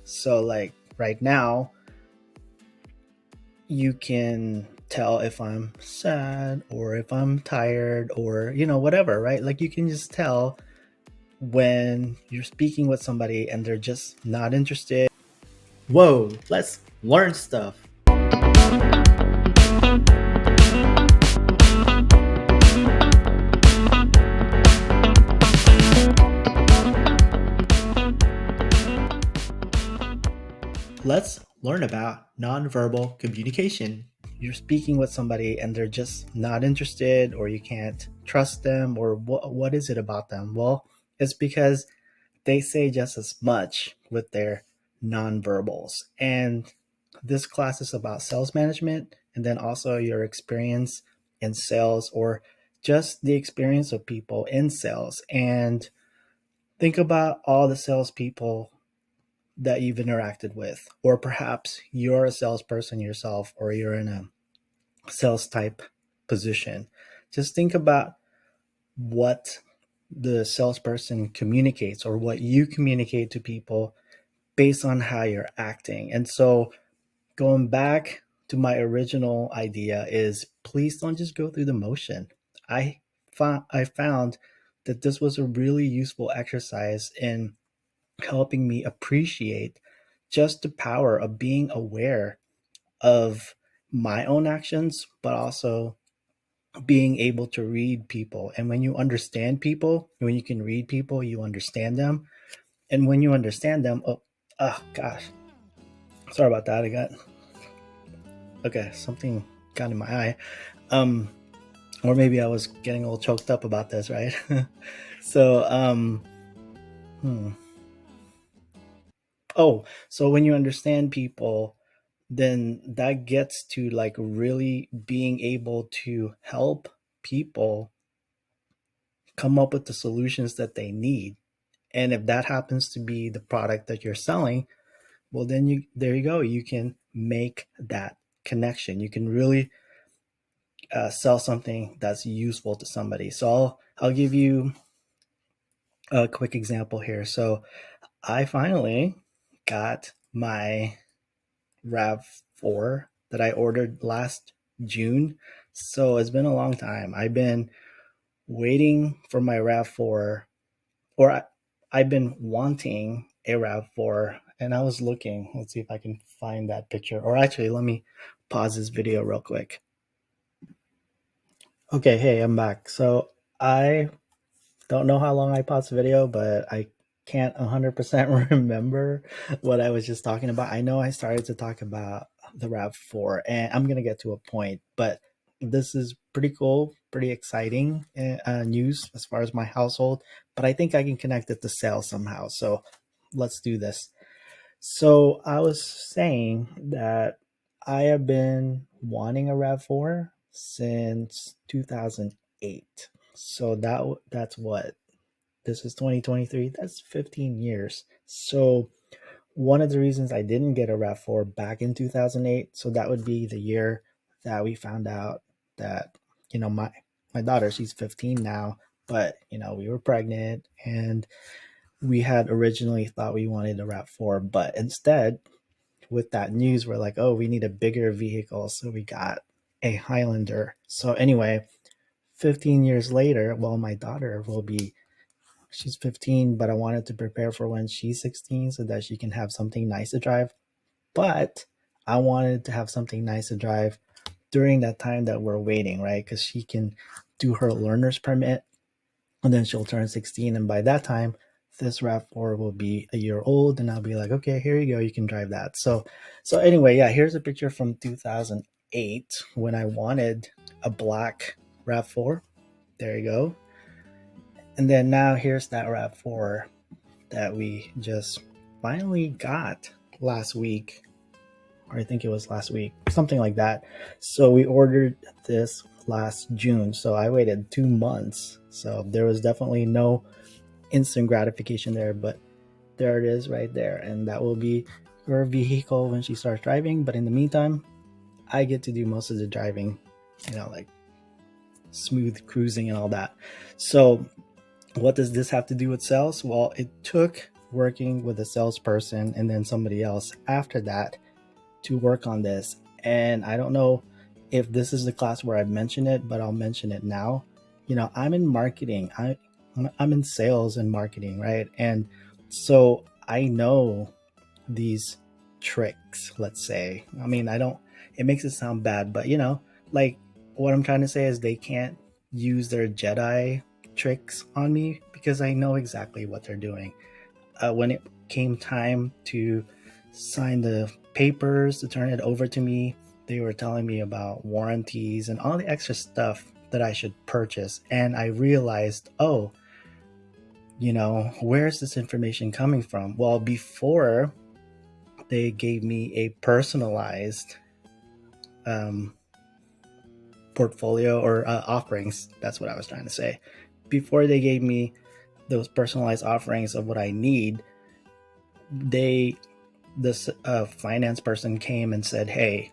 So like right now, you can tell if I'm sad or if I'm tired or whatever, right? Like you can just tell when you're speaking with somebody and they're just not interested. Whoa, let's learn stuff. Let's learn about nonverbal communication. You're speaking with somebody and they're just not interested, or you can't trust them, or what is it about them? Well, it's because they say just as much with their nonverbals. And this class is about sales management and then also your experience in sales, or just the experience of people in sales. And think about all the salespeople that you've interacted with, or perhaps you're a salesperson yourself, or you're in a sales type position. Just think about what the salesperson communicates, or what you communicate to people based on how you're acting. And so, going back to my original idea, is please don't just go through the motion. I found that this was a really useful exercise in helping me appreciate just the power of being aware of my own actions, but also being able to read people. And when you understand people, when you can read people, you understand them. And when you understand them, oh gosh, sorry about that. Okay, something got in my eye. Um, or maybe I was getting a little choked up about this, right? so, hmm. Oh, so when you understand people, then that gets to like really being able to help people come up with the solutions that they need. And if that happens to be the product that you're selling, well, then there you go. You can make that connection. You can really sell something that's useful to somebody. So I'll give you a quick example here. So I finally got my RAV4 that I ordered last June. So it's been a long time. I've been waiting for my RAV4, or I've been wanting a RAV4, and I was looking. Let's see if I can find that picture. Or actually, let me pause this video real quick. Okay, hey, I'm back. So I don't know how long I paused the video, but I can't 100% remember what I was just talking about. I know I started to talk about the RAV4, and I'm going to get to a point, but this is pretty cool, pretty exciting news as far as my household, but I think I can connect it to sales somehow. So let's do this. So I was saying that I have been wanting a RAV4 since 2008. So that's what, this is 2023. That's 15 years. So one of the reasons I didn't get a RAV4 back in 2008, so that would be the year that we found out that my daughter, she's 15 now, but we were pregnant, and we had originally thought we wanted a RAV4, but instead, with that news, we're like, oh, we need a bigger vehicle, so we got a Highlander. So anyway, 15 years later, well, my daughter will be, she's 15, but I wanted to prepare for when she's 16 so that she can have something nice to drive. But I wanted to have something nice to drive during that time that we're waiting, right? Because she can do her learner's permit, and then she'll turn 16. And by that time, this RAV4 will be a year old, and I'll be like, okay, here you go, you can drive that. So anyway, yeah, here's a picture from 2008 when I wanted a black RAV4. There you go. And then now here's that RAV4 that we just finally got last week, or I think it was last week, something like that. So we ordered this last June. So I waited 2 months. So there was definitely no instant gratification there, but there it is right there. And that will be her vehicle when she starts driving. But in the meantime, I get to do most of the driving, like smooth cruising and all that. So what does this have to do with sales? Well, it took working with a salesperson and then somebody else after that to work on this. And I don't know if this is the class where I mention it, but I'll mention it now. I'm in marketing. I'm in sales and marketing, right? And so I know these tricks, let's say. I mean, I don't, it makes it sound bad, but like what I'm trying to say is they can't use their Jedi tricks on me because I know exactly what they're doing. When it came time to sign the papers to turn it over to me, they were telling me about warranties and all the extra stuff that I should purchase. And I realized, oh, where's this information coming from? Well, before they gave me a personalized um, portfolio or offerings. That's what I was trying to say. Before they gave me those personalized offerings of what I need, this finance person came and said, "Hey,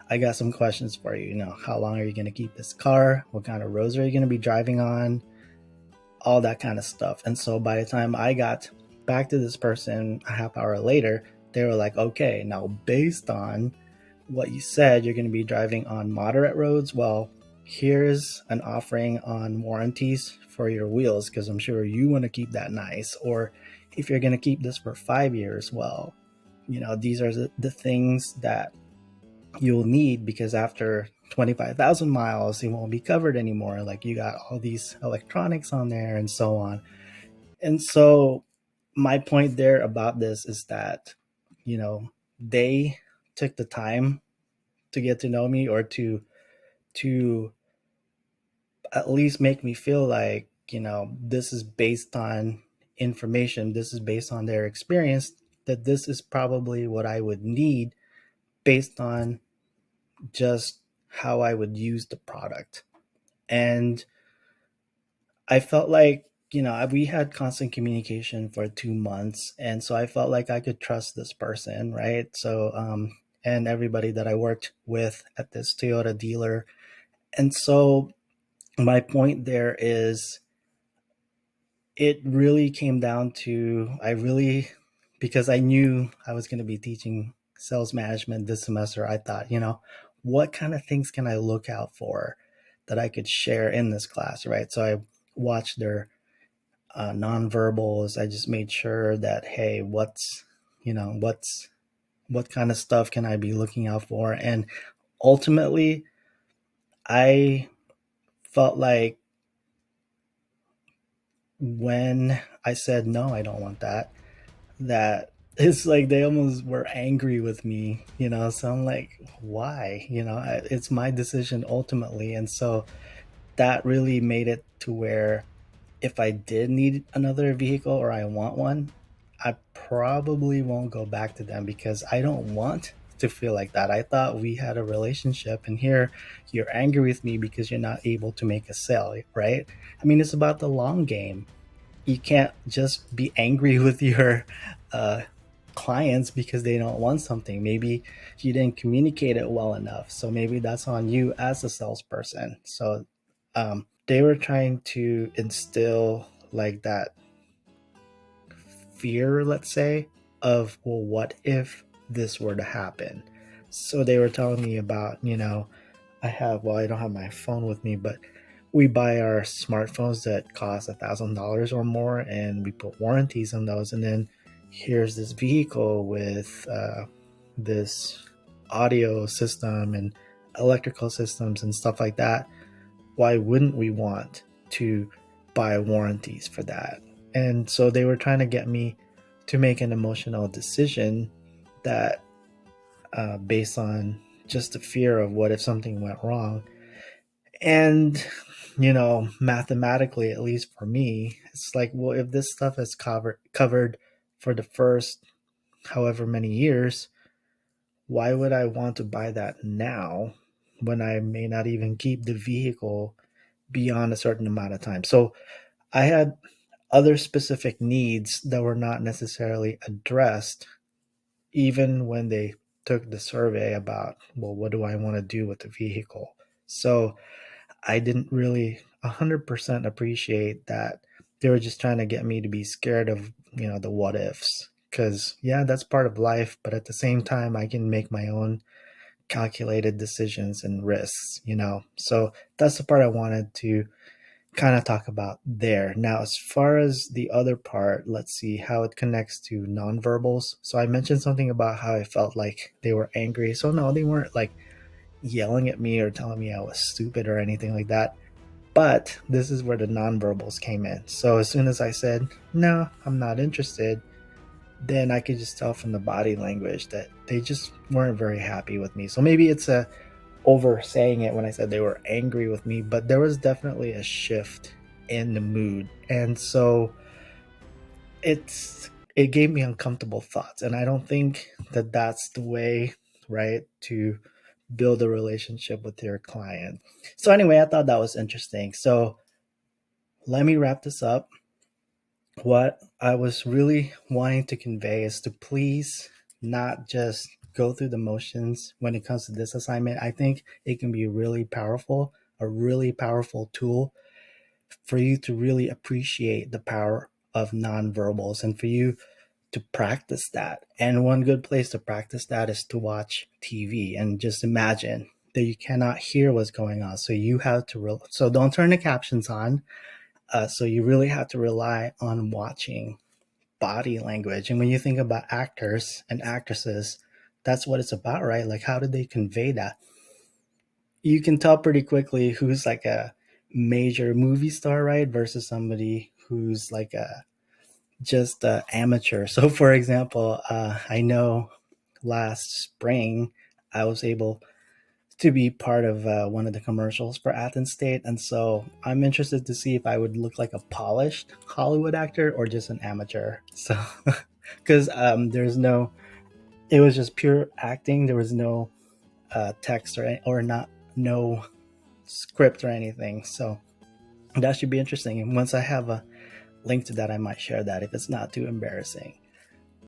I got some questions for you. How long are you going to keep this car? What kind of roads are you going to be driving on? All that kind of stuff." And so by the time I got back to this person a half hour later, they were like, "Okay, now based on what you said, you're going to be driving on moderate roads. Well, here's an offering on warranties for your wheels because I'm sure you want to keep that nice. Or if you're going to keep this for 5 years, well, these are the things that you'll need because after 25,000 miles, it won't be covered anymore. Like you got all these electronics on there and so on." And so my point there about this is that, they took the time to get to know me or to at least make me feel like this is based on information, this is based on their experience, that this is probably what I would need based on just how I would use the product. And I felt like we had constant communication for 2 months, and so I felt like I could trust this person, right? So and everybody that I worked with at this Toyota dealer. And so my point there is it really came down to because I knew I was going to be teaching sales management this semester, I thought, what kind of things can I look out for that I could share in this class, right? So I watched their nonverbals. I just made sure that, hey, what kind of stuff can I be looking out for? And ultimately, I felt like when I said, no, I don't want that, that it's like they almost were angry with me, So I'm like, why? It's my decision ultimately. And so that really made it to where if I did need another vehicle or I want one, I probably won't go back to them because I don't want to feel like that. I thought we had a relationship, and here you're angry with me because you're not able to make a sale, right? I mean, it's about the long game. You can't just be angry with your uh, clients because they don't want something. Maybe you didn't communicate it well enough. So maybe that's on you as a salesperson. So they were trying to instill like that fear, let's say, of, well, what if this were to happen? So they were telling me about, I don't have my phone with me, but we buy our smartphones that cost $1,000 or more, and we put warranties on those. And then here's this vehicle with this audio system and electrical systems and stuff like that. Why wouldn't we want to buy warranties for that? And so they were trying to get me to make an emotional decision that based on just the fear of what if something went wrong. And mathematically, at least for me, it's like, well, if this stuff is covered for the first however many years, why would I want to buy that now when I may not even keep the vehicle beyond a certain amount of time? So I had other specific needs that were not necessarily addressed, even when they took the survey about, well, what do I want to do with the vehicle? So I didn't really 100% appreciate that they were just trying to get me to be scared of, the what ifs. Because, yeah, that's part of life. But at the same time, I can make my own calculated decisions and risks. So that's the part I wanted to kind of talk about there. Now, as far as the other part, let's see how it connects to nonverbals. So I mentioned something about how I felt like they were angry. So no, they weren't like yelling at me or telling me I was stupid or anything like that. But this is where the nonverbals came in. So as soon as I said, no, I'm not interested, then I could just tell from the body language that they just weren't very happy with me. So maybe it's a over saying it when I said they were angry with me, but there was definitely a shift in the mood. And so it gave me uncomfortable thoughts, and I don't think that that's the way, right, to build a relationship with your client. So anyway, I thought that was interesting. So let me wrap this up. What I was really wanting to convey is to please not just go through the motions when it comes to this assignment. I think it can be a really powerful tool for you to really appreciate the power of nonverbals and for you to practice that. And one good place to practice that is to watch TV and just imagine that you cannot hear what's going on. So you have to, so don't turn the captions on. So you really have to rely on watching body language. And when you think about actors and actresses, that's what it's about, right? Like, how did they convey that? You can tell pretty quickly who's like a major movie star, right? Versus somebody who's like a just amateur. So, for example, I know last spring I was able to be part of one of the commercials for Athens State. And so I'm interested to see if I would look like a polished Hollywood actor or just an amateur. So, because it was just pure acting. There was no text or not, no script or anything. So that should be interesting. And once I have a link to that, I might share that if it's not too embarrassing.